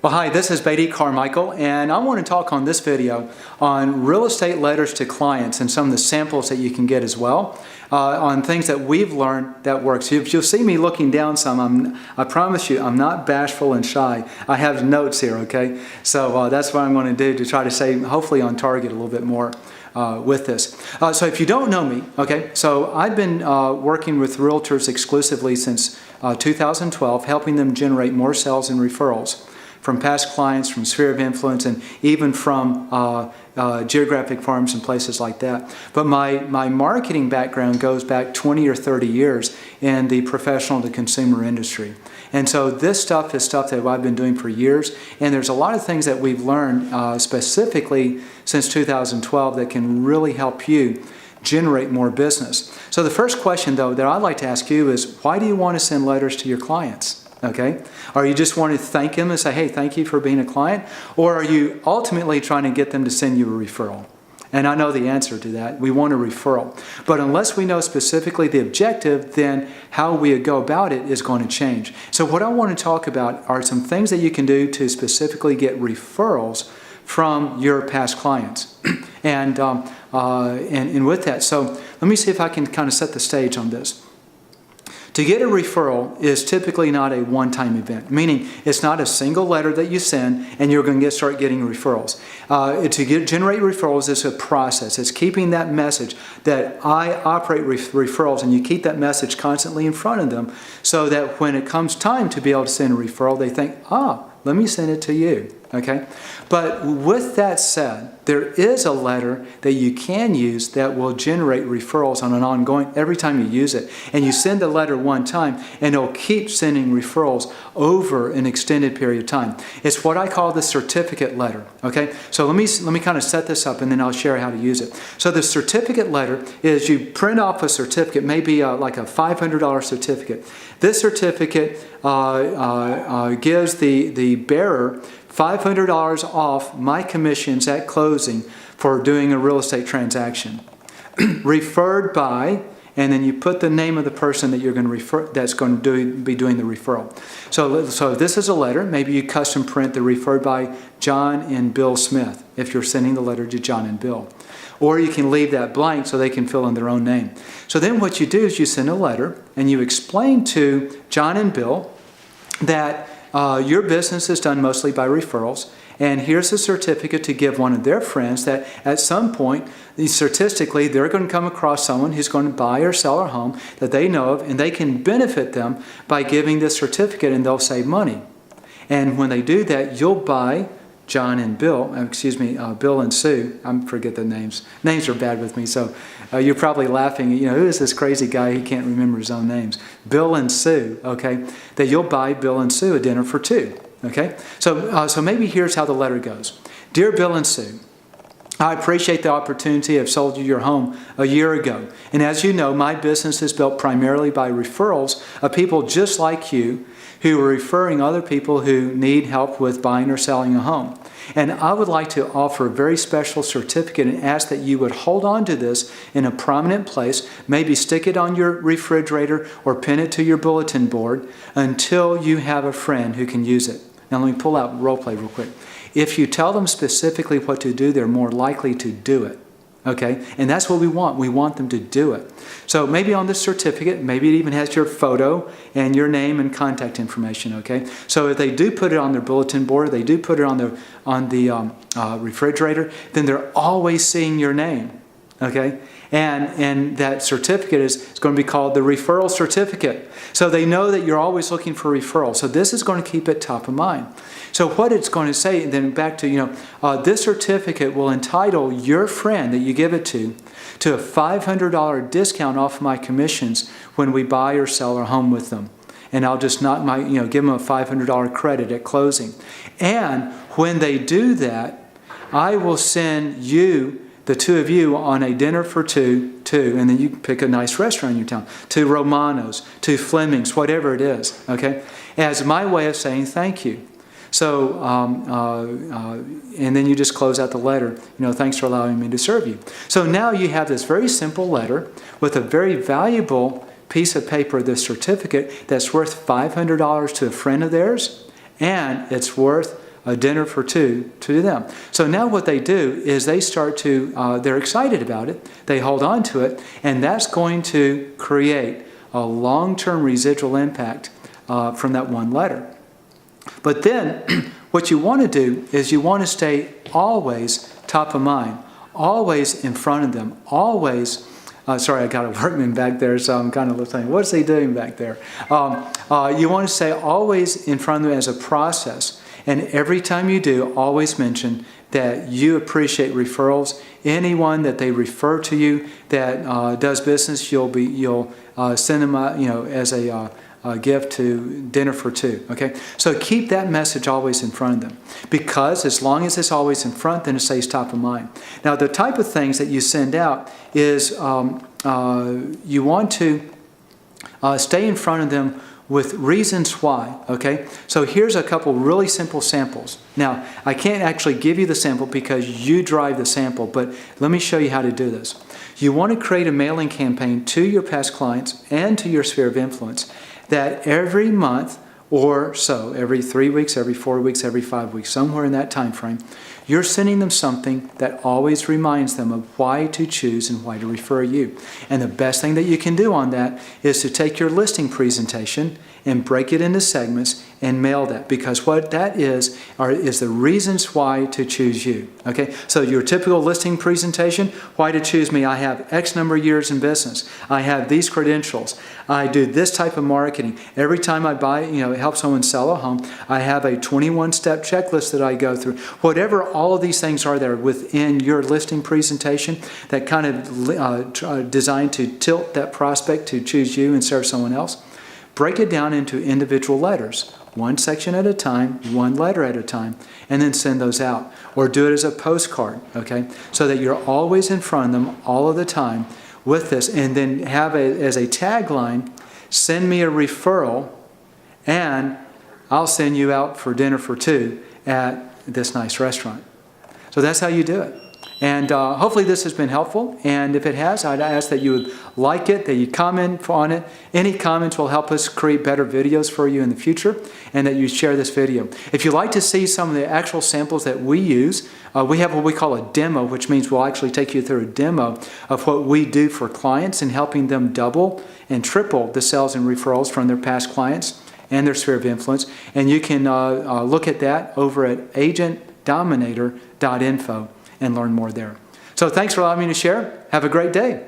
Well, hi, this is Beatty Carmichael, and I want to talk on this video on real estate letters to clients and some of the samples that you can get as well, on things that we've learned that works. If you'll see me looking down some, I promise you, I'm not bashful and shy. I have notes here, okay? So that's what I'm going to do to try to stay hopefully on target a little bit more with this. So if you don't know me, okay, so I've been working with realtors exclusively since 2012, helping them generate more sales and referrals from past clients, from sphere of influence, and even from geographic farms and places like that. But my marketing background goes back 20 or 30 years in the professional to consumer industry. And so this stuff is stuff that I've been doing for years, and there's a lot of things that we've learned specifically since 2012 that can really help you generate more business. So the first question, though, that I'd like to ask you is, why do you want to send letters to your clients? Okay? Or you just want to thank them and say, hey, thank you for being a client? Or are you ultimately trying to get them to send you a referral? And I know the answer to that. We want a referral. But unless we know specifically the objective, then how we go about it is going to change. So what I want to talk about are some things that you can do to specifically get referrals from your past clients. And with that, so let me see if I can kind of set the stage on this. To get a referral is typically not a one-time event, meaning it's not a single letter that you send and you're going to start getting referrals. To generate referrals is a process. It's keeping that message that I operate referrals, and you keep that message constantly in front of them so that when it comes time to be able to send a referral, they think, let me send it to you. Okay? But with that said, there is a letter that you can use that will generate referrals on an ongoing, every time you use it. And you send the letter one time, and it'll keep sending referrals over an extended period of time. It's what I call the certificate letter. Okay? So let me kind of set this up, and then I'll share how to use it. So the certificate letter is you print off a certificate, maybe like a $500 certificate. This certificate gives the bearer $500 off my commissions at closing for doing a real estate transaction. Referred by, and then you put the name of the person that you're going to refer, that's going to be doing the referral. So this is a letter. Maybe you custom print the referred by John and Bill Smith if you're sending the letter to John and Bill. Or you can leave that blank so they can fill in their own name. So then what you do is you send a letter and you explain to John and Bill that your business is done mostly by referrals, and here's a certificate to give one of their friends that at some point, statistically, they're going to come across someone who's going to buy or sell a home that they know of, and they can benefit them by giving this certificate, and they'll save money. And when they do that, you'll buy John and Bill, Bill and Sue. I forget the names. Names are bad with me, so you're probably laughing. Who is this crazy guy? He can't remember his own names. Bill and Sue, okay? That you'll buy Bill and Sue a dinner for two, okay? So maybe here's how the letter goes. Dear Bill and Sue, I appreciate the opportunity of sold you your home a year ago. And as you know, my business is built primarily by referrals of people just like you who are referring other people who need help with buying or selling a home. And I would like to offer a very special certificate and ask that you would hold on to this in a prominent place, maybe stick it on your refrigerator or pin it to your bulletin board until you have a friend who can use it. Now let me pull out role play real quick. If you tell them specifically what to do, they're more likely to do it. Okay? And that's what we want. We want them to do it. So maybe on this certificate, maybe it even has your photo and your name and contact information. Okay? So if they do put it on their bulletin board, they do put it on the refrigerator, then they're always seeing your name. Okay? And that certificate is going to be called the referral certificate. So they know that you're always looking for referrals. So this is going to keep it top of mind. So what it's going to say, and then back to, this certificate will entitle your friend that you give it to a $500 discount off my commissions when we buy or sell our home with them. And I'll just give them a $500 credit at closing. And when they do that, I will send you, the two of you, on a dinner for two, and then you pick a nice restaurant in your town, to Romano's, to Fleming's, whatever it is, okay, as my way of saying thank you. So, and then you just close out the letter, thanks for allowing me to serve you. So now you have this very simple letter with a very valuable piece of paper, this certificate, that's worth $500 to a friend of theirs, and it's worth a dinner for two to them. So now what they do is they start to, they're excited about it, they hold on to it, and that's going to create a long-term residual impact from that one letter. But then what you want to do is you want to stay always top of mind, always in front of them, always. Sorry, I got a workman back there, so I'm kind of listening. What's he doing back there? You want to stay always in front of them as a process. And every time you do, always mention that you appreciate referrals. Anyone that they refer to you that does business, you'll send them as a gift to dinner for two. Okay, so keep that message always in front of them, because as long as it's always in front, then it stays top of mind. Now, the type of things that you send out is you want to stay in front of them with reasons why. Okay, so here's a couple really simple samples. Now, I can't actually give you the sample because you drive the sample, but let me show you how to do this. You want to create a mailing campaign to your past clients and to your sphere of influence that every month or so, every 3 weeks, every 4 weeks, every 5 weeks, somewhere in that time frame, you're sending them something that always reminds them of why to choose and why to refer you. And the best thing that you can do on that is to take your listing presentation and break it into segments and mail that, because what that is the reasons why to choose you. Okay, so your typical listing presentation: why to choose me? I have X number of years in business. I have these credentials. I do this type of marketing. Every time I buy, help someone sell a home, I have a 21-step checklist that I go through. Whatever all of these things are there within your listing presentation that kind of designed to tilt that prospect to choose you instead of someone else, break it down into individual letters, one section at a time, one letter at a time, and then send those out. Or do it as a postcard, okay? So that you're always in front of them all of the time with this, and then have as a tagline: send me a referral and I'll send you out for dinner for two at this nice restaurant. So that's how you do it. And hopefully this has been helpful. And if it has, I'd ask that you would like it, that you comment on it. Any comments will help us create better videos for you in the future, and that you share this video. If you'd like to see some of the actual samples that we use, we have what we call a demo, which means we'll actually take you through a demo of what we do for clients and helping them double and triple the sales and referrals from their past clients and their sphere of influence. And you can look at that over at agentdominator.info and learn more there. So thanks for allowing me to share. Have a great day.